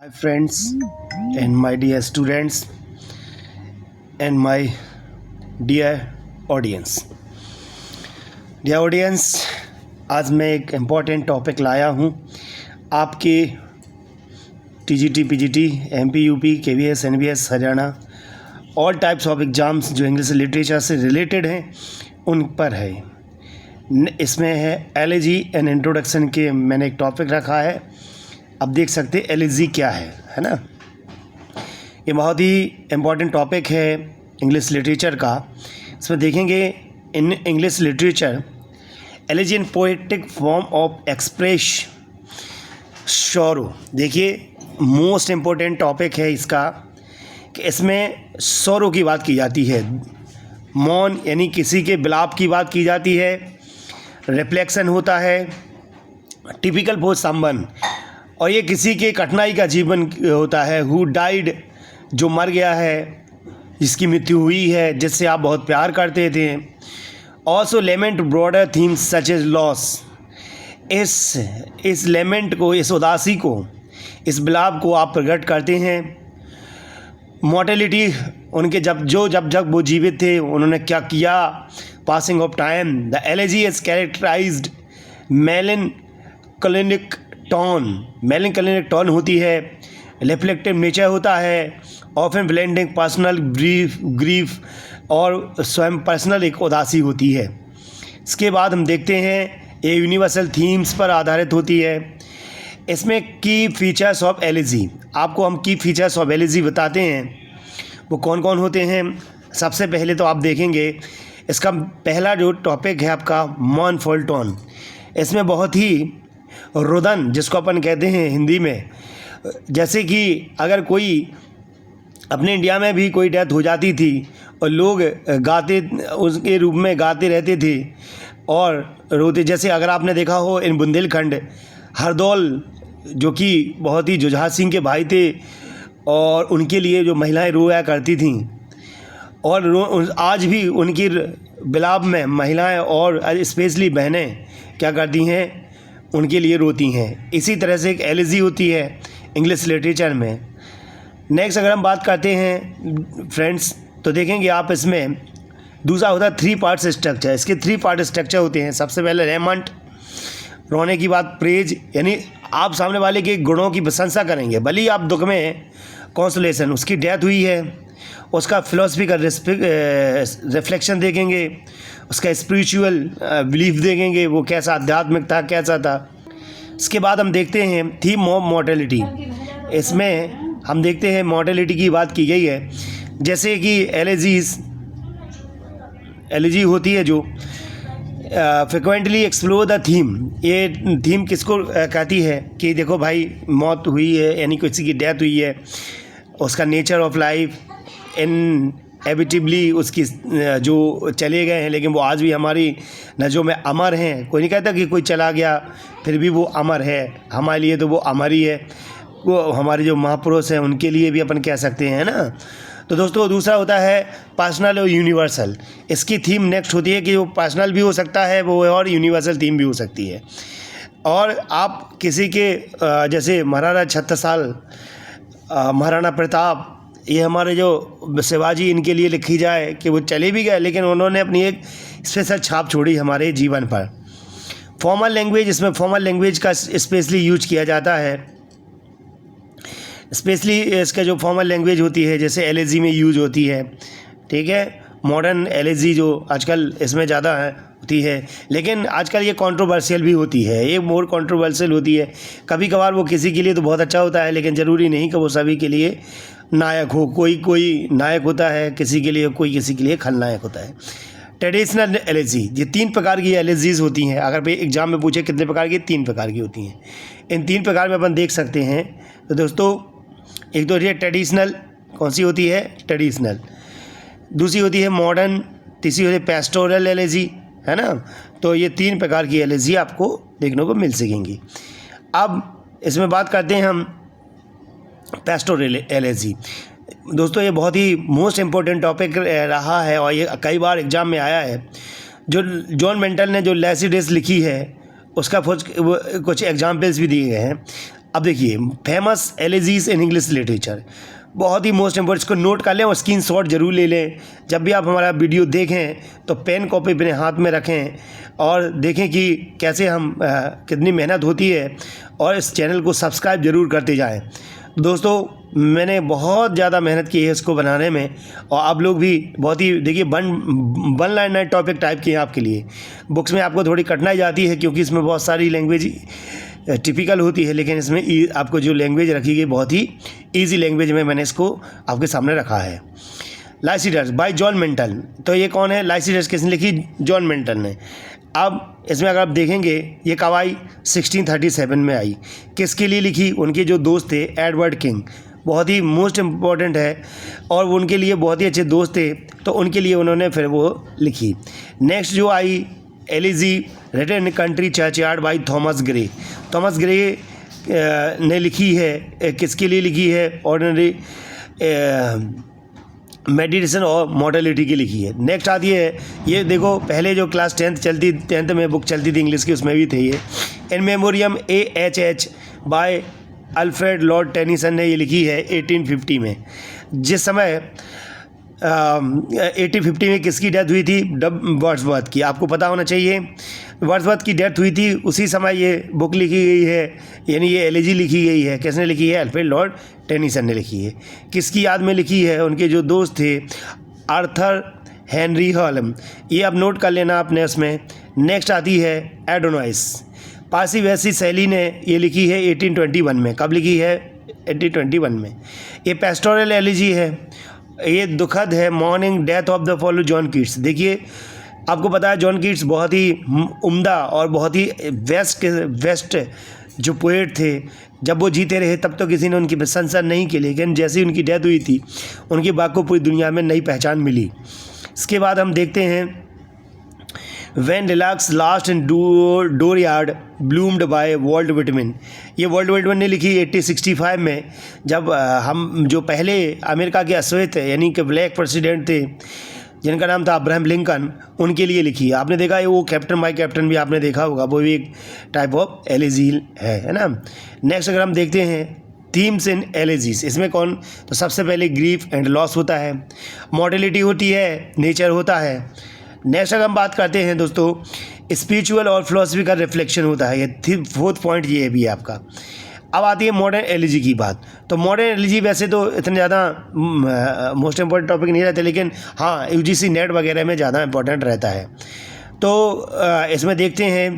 My friends and my dear students and my dear audience. Dear audience, आज मैं एक important topic लाया हूँ आपके TGT, PGT, MP, UP, KVS, NVS, Haryana all types of exams जो English literature से related हैं उन पर है। इसमें है एलएजी एंड इंट्रोडक्शन के मैंने एक टॉपिक रखा है। अब देख सकते हैं एलएजी क्या है ना। ये बहुत ही इम्पॉर्टेंट टॉपिक है इंग्लिश लिटरेचर का। इसमें देखेंगे in English literature elegy and poetic form of express sorrow. देखिए मोस्ट इम्पोर्टेंट टॉपिक है इसका कि इसमें सॉरो की बात की जाती है। मौन यानी किसी के विलाप की बात की जाती है। रिफ्लेक्शन होता है टिपिकल फॉर समवन, और ये किसी के कठिनाई का जीवन होता है। हु डाइड, जो मर गया है, जिसकी मृत्यु हुई है, जिससे आप बहुत प्यार करते थे। Also lament broader themes such as loss. इस लेमेंट को, इस उदासी को, इस विलाप को आप प्रकट करते हैं। मॉर्टेलिटी, उनके जब वो जीवित थे उन्होंने क्या किया। Passing of time, the elegy is characterized melancholic tone होती है। रिफ्लेक्टिव नेचर होता है। ऑफन ब्लेंडिंग पर्सनल ग्रीफ और स्वयं पर्सनल एक उदासी होती है। इसके बाद हम देखते हैं ये यूनिवर्सल थीम्स पर आधारित होती है। इसमें की फीचर्स ऑफ एलएजी, आपको हम की फीचर्स ऑफ एलएजी बताते हैं वो कौन कौन होते हैं। सबसे पहले तो आप देखेंगे इसका पहला जो टॉपिक है आपका मॉर्नफुल टोन। इसमें बहुत ही रुदन, जिसको अपन कहते हैं हिंदी में, जैसे कि अगर कोई अपने इंडिया में भी कोई डेथ हो जाती थी और लोग गाते, उसके रूप में गाते रहते थे और रोते। जैसे अगर आपने देखा हो इन बुंदेलखंड हरदौल, जो कि बहुत ही जुझार सिंह के भाई थे, और उनके लिए जो महिलाएं रोया करती थीं, और आज भी उनकी विलाप में महिलाएं और स्पेशली बहनें क्या करती हैं, उनके लिए रोती हैं। इसी तरह से एक एलएजी होती है इंग्लिश लिटरेचर में। नेक्स्ट अगर हम बात करते हैं फ्रेंड्स, तो देखेंगे आप इसमें दूसरा होता है 3 पार्ट्स स्ट्रक्चर। इसके 3 पार्ट स्ट्रक्चर होते हैं। सबसे पहले रेमंट, रोने की बात। प्रेज, यानी आप सामने वाले के गुणों की प्रशंसा करेंगे, भले ही आप दुख में हैं। कॉन्सोलेशन, उसकी डेथ हुई है, उसका फिलोसफी का रिफ्लेक्शन देखेंगे। उसका स्पिरिचुअल बिलीफ देखेंगे, वो कैसा आध्यात्मिक था, कैसा था। इसके बाद हम देखते हैं थीम ऑफ मॉर्टेलिटी। इसमें हम देखते हैं मॉर्टेलिटी की बात की गई है। जैसे कि एलएजी होती है जो फ्रिक्वेंटली एक्सप्लोर द थीम। ये थीम किसको कहती है कि देखो भाई मौत हुई है, यानी किसी की डेथ हुई है, उसका नेचर ऑफ लाइफ इनएविटेबली उसकी जो चले गए हैं, लेकिन वो आज भी हमारी नज़रों में अमर हैं। कोई नहीं कहता कि कोई चला गया फिर भी वो अमर है, हमारे लिए तो वो अमर ही है। वो हमारे जो महापुरुष हैं उनके लिए भी अपन कह सकते हैं ना। तो दोस्तों दूसरा होता है पर्सनल और यूनिवर्सल। इसकी थीम नेक्स्ट होती है कि वो पर्सनल भी हो सकता है वो, और यूनिवर्सल थीम भी हो सकती है। और आप किसी के जैसे महाराणा छत्रसाल, महाराणा प्रताप, ये हमारे जो शिवाजी, इनके लिए लिखी जाए कि वो चले भी गए लेकिन उन्होंने अपनी एक स्पेशल छाप छोड़ी हमारे जीवन पर। फॉर्मल लैंग्वेज, इसमें फॉर्मल लैंग्वेज का स्पेशली यूज किया जाता है। स्पेशली इसका जो फॉर्मल लैंग्वेज होती है जैसे एलएजी में यूज होती है, ठीक है। मॉडर्न एलएजी जो आजकल इसमें ज़्यादा होती है, लेकिन आजकल ये कंट्रोवर्शियल भी होती है, ये मोर कंट्रोवर्शियल होती है। कभी कभार वो किसी के लिए तो बहुत अच्छा होता है, लेकिन ज़रूरी नहीं कि वो सभी के लिए नायक हो। कोई नायक होता है किसी के लिए, कोई किसी के लिए खलनायक होता है। ट्रेडिशनल एलएजी, ये 3 प्रकार की एलएजीज होती हैं। अगर भाई एग्जाम में पूछे कितने प्रकार की, 3 प्रकार की होती हैं। इन 3 प्रकार में अपन देख सकते हैं। तो दोस्तों एक तो ये ट्रेडिशनल, कौन सी होती है, ट्रेडिशनल। दूसरी होती है मॉडर्न, तीसरी होती है पेस्टोरल एलएजी, है ना। तो ये 3 प्रकार की एलएजी आपको देखने को मिल सकेंगी। अब इसमें बात करते हैं हम पेस्टोरल एलएजी। दोस्तों ये बहुत ही मोस्ट इम्पोर्टेंट टॉपिक रहा है और ये कई बार एग्ज़ाम में आया है। जो जॉन मेंटल ने जो लैसिडिस लिखी है उसका कुछ एग्जाम्पल्स भी दिए गए हैं। अब देखिए famous elegies in English literature, बहुत ही मोस्ट इम्पोर्टेंट, इसको नोट कर लें और स्क्रीनशॉट जरूर ले लें। जब भी आप हमारा वीडियो देखें तो पेन कॉपी अपने हाथ में रखें और देखें कि कैसे हम कितनी मेहनत होती है, और इस चैनल को सब्सक्राइब जरूर करते जाएं। दोस्तों मैंने बहुत ज़्यादा मेहनत की है इसको बनाने में, और आप लोग भी बहुत ही देखिए वन लाइनर टॉपिक टाइप किए हैं आपके लिए। बुक्स में आपको थोड़ी कठिनाई जाती है क्योंकि इसमें बहुत सारी लैंग्वेज टिपिकल होती है, लेकिन इसमें आपको जो लैंग्वेज रखी गई बहुत ही ईजी लैंग्वेज में मैंने इसको आपके सामने रखा है। लाइसिडस बाय जॉन मेंटल, तो ये कौन है? लाइसिडस किसने लिखी? जॉन मेंटल ने। अब इसमें अगर आप देखेंगे ये कब आई? 1637 में आई। किसके लिए लिखी? उनके जो दोस्त थे एडवर्ड किंग, बहुत ही मोस्ट इम्पॉर्टेंट है, और वो उनके लिए बहुत ही अच्छे दोस्त थे, तो उनके लिए उन्होंने फिर वो लिखी। नेक्स्ट जो आई elegy written in country churchyard by Thomas Gray. Thomas Gray ने लिखी है, किसके लिए लिखी है? ऑर्डिनरी मेडिटेशन और मॉर्टेलिटी की लिखी है। नेक्स्ट आती है, ये देखो पहले जो क्लास 10th में बुक चलती थी इंग्लिश की, उसमें भी थे ये। In memoriam AHH by Alfred Lord Tennyson ने ये लिखी है 1850 में। जिस समय 1850 में किसकी डेथ हुई थी? वर्ड्सवर्थ की। आपको पता होना चाहिए वर्ड्सवर्थ की डेथ हुई थी, उसी समय ये बुक लिखी गई है, यानी ये एलिजी लिखी गई है। किसने लिखी है? अल्फ्रेड लॉर्ड टेनिसन ने लिखी है। किसकी याद में लिखी है? उनके जो दोस्त थे आर्थर हेनरी हॉलम, ये अब नोट कर लेना आपने उसमें। नेक्स्ट आती है एडोनाइस, पारसी वैसी शैली ने ये लिखी है 1821 में। कब लिखी है? 1821 में। ये पेस्टोरल एलिजी है, ये दुखद है। Morning death of the follow John Keats. देखिए आपको पता है जॉन कीट्स बहुत ही उम्दा और बहुत ही बेस्ट जो पोएट थे। जब वो जीते रहे तब तो किसी ने उनकी प्रशंसा नहीं की, लेकिन जैसे ही उनकी डेथ हुई थी उनकी बात को पूरी दुनिया में नई पहचान मिली। इसके बाद हम देखते हैं When Relax Last in Dooryard Bloomed by Walt Whitman. ये वॉल्ट विटमिन ने लिखी 1865 में, जब हम जो पहले अमेरिका के अश्वेत यानी कि ब्लैक प्रेसिडेंट थे जिनका नाम था अब्राहम लिंकन, उनके लिए लिखी है। आपने देखा है वो कैप्टन माय कैप्टन भी आपने देखा होगा, वो भी एक टाइप ऑफ एलिजी है ना। नेक्स्ट अगर हम देखते हैं थीम्स इन एलिजीज, इसमें कौन? तो सबसे पहले ग्रीफ एंड लॉस होता है, मॉर्टेलिटी होती है, नेचर होता है। नेक्स्ट अगर हम बात करते हैं दोस्तों स्पिरिचुअल और फिलोसफी का रिफ्लेक्शन होता है, ये 4th पॉइंट ये भी है आपका। अब आती है मॉडर्न एलिजी की बात। तो मॉडर्न एलिजी वैसे तो इतने ज़्यादा मोस्ट इम्पोर्टेंट टॉपिक नहीं रहते, लेकिन हाँ UGC नेट वगैरह में ज़्यादा इंपॉर्टेंट रहता है। तो इसमें देखते हैं,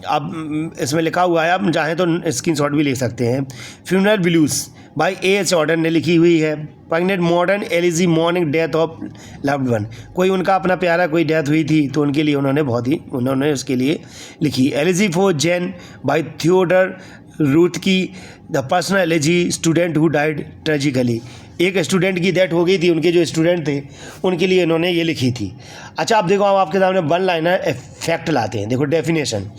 अब इसमें लिखा हुआ है, आप चाहें तो स्क्रीनशॉट भी ले सकते हैं। Funeral blues bye A.H. Orton ने लिखी हुई है। Pregnant modern elegy morning death of loved one, कोई उनका अपना प्यारा कोई डेथ हुई थी तो उनके लिए उन्होंने उसके लिए लिखी। Elegy for Jane by Theodore Roethke की, the personal elegy student who died tragically. एक स्टूडेंट की डेथ हो गई थी, उनके जो स्टूडेंट थे उनके लिए इन्होंने ये लिखी थी। अच्छा आप देखो, हम आपके सामने वन लाइनर फैक्ट लाते हैं। देखो डेफिनेशन,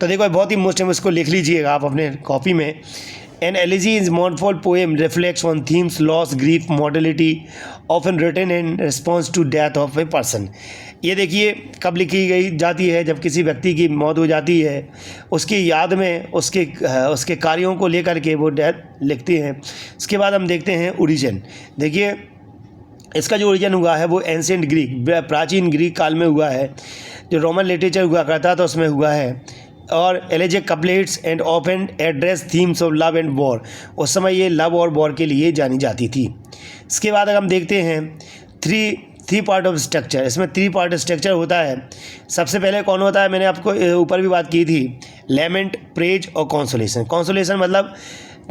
तो देखो बहुत ही मोस्ट, इसको लिख लीजिएगा आप अपने कॉपी में। An elegy is mournful poem reflects on themes loss, grief, mortality, often written in response to death of a person। ये देखिए कब लिखी गई जाती है? जब किसी व्यक्ति की मौत हो जाती है, उसकी याद में उसके कार्यों को लेकर के वो डेथ लिखते हैं। इसके बाद हम देखते हैं ओरिजिन। देखिए इसका जो ओरिजिन हुआ है वो एंशिएंट ग्रीक, प्राचीन ग्रीक काल में हुआ है। जो रोमन लिटरेचर हुआ करता था उसमें हुआ है। और elegiac couplets and often address themes of love and war, उस समय ये लव और वॉर के लिए जानी जाती थी। इसके बाद अगर हम देखते हैं थ्री पार्ट ऑफ स्ट्रक्चर, इसमें 3 पार्ट स्ट्रक्चर होता है। सबसे पहले कौन होता है? मैंने आपको ऊपर भी बात की थी, लेमेंट, प्रेज और कॉन्सोलेशन। कॉन्सोलेशन मतलब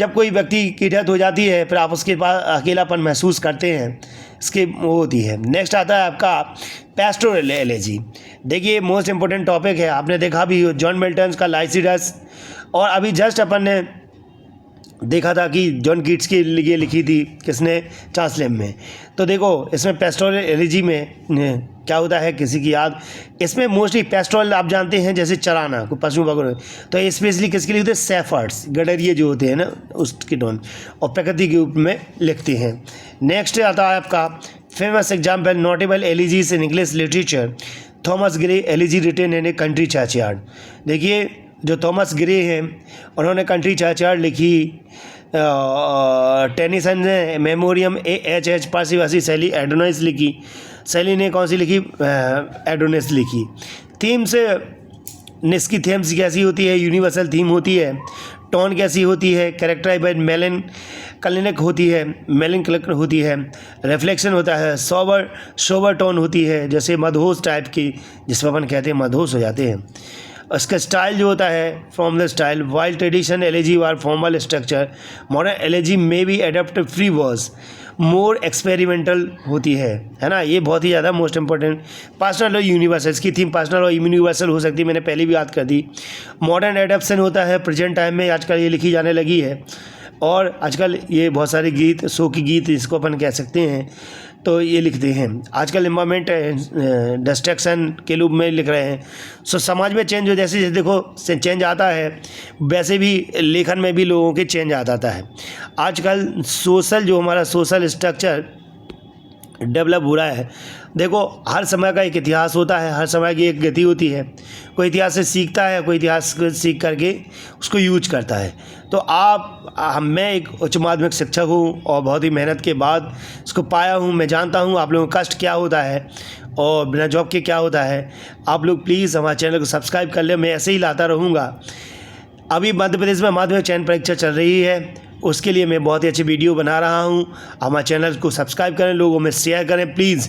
जब कोई व्यक्ति की डेथ हो जाती है फिर आप उसके पास अकेलापन महसूस करते हैं, इसकी वो होती है। नेक्स्ट आता है आपका पेस्टोरल एलिजी। देखिए मोस्ट इंपॉर्टेंट टॉपिक है, आपने देखा भी जॉन मिल्टन का लाइसिडस, और अभी जस्ट अपन ने देखा था कि जॉन कीट्स के लिए लिखी थी किसने? चार्ल्स लेम में। तो देखो इसमें पेस्टोरल एलिजी में क्या होता है, किसी की याद। इसमें मोस्टली पेस्टोरल आप जानते हैं जैसे चराना, कोई पशु पकड़, तो स्पेशली किसके लिए होते हैं? शेफर्ड्स, गडरिए जो होते हैं ना उसके टोन, और प्रकृति के रूप में लिखते हैं। नेक्स्ट आता है आपका famous example notable elegies in English literature, Thomas Gray elegy written in a country churchyard. देखिए जो थॉमस ग्रे हैं, उन्होंने कंट्री चर्च लिखी। टेनिसन ने Memoriam H Percy Bysshe Shelley Adonais लिखी। शैली ने कौन सी लिखी? एडोनिस लिखी। थीम्स, निस की थीम्स कैसी होती है? यूनिवर्सल थीम होती है। टोन कैसी होती है? कैरेक्टराइज बाय मेलनकलिनिक होती है, मेलनकलिक होती है। रिफ्लेक्शन होता है, सोबर टोन होती है, जैसे मदहोश टाइप की, जिसमें अपन कहते हैं मदहोश हो जाते हैं। उसका स्टाइल जो होता है, from the style, while tradition elegy are formal structure, modern elegy may be adopt free verse, more experimental होती है ना। ये बहुत ही ज़्यादा मोस्ट इंपॉर्टेंट। पर्सनल और यूनिवर्सल, इसकी थीम पर्सनल और यूनिवर्सल हो सकती है, मैंने पहले भी बात कर दी। मॉडर्न एडप्शन होता है, प्रेजेंट टाइम में आजकल ये लिखी जाने लगी है, और आजकल ये बहुत सारे गीत, शो की गीत इसको अपन कह सकते हैं, तो ये लिखते हैं। आजकल इन्वायरमेंट डिस्ट्रक्शन के रूप में लिख रहे हैं। सो समाज में चेंज हो, जैसे जैसे देखो चेंज आता है, वैसे भी लेखन में भी लोगों के चेंज आ जाता है। आजकल सोशल, जो हमारा सोशल स्ट्रक्चर डेवलप हो रहा है, देखो हर समय का एक इतिहास होता है, हर समय की एक गति होती है। कोई इतिहास से सीखता है, कोई इतिहास को सीख करके उसको यूज करता है। तो मैं एक उच्च माध्यमिक शिक्षक हूँ और बहुत ही मेहनत के बाद इसको पाया हूँ। मैं जानता हूँ आप लोगों का कष्ट क्या होता है और बिना जॉब के क्या होता है। आप लोग प्लीज़ हमारे चैनल को सब्सक्राइब कर ले, मैं ऐसे ही लाता रहूँगा। अभी मध्य प्रदेश में माध्यमिक चयन परीक्षा चल रही है, उसके लिए मैं बहुत ही अच्छी वीडियो बना रहा हूँ। हमारे चैनल को सब्सक्राइब करें, लोगों में शेयर करें प्लीज़।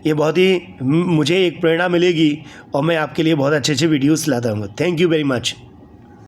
ये बहुत ही मुझे एक प्रेरणा मिलेगी और मैं आपके लिए बहुत अच्छे अच्छे वीडियोस लाता हूँ। Thank you very much.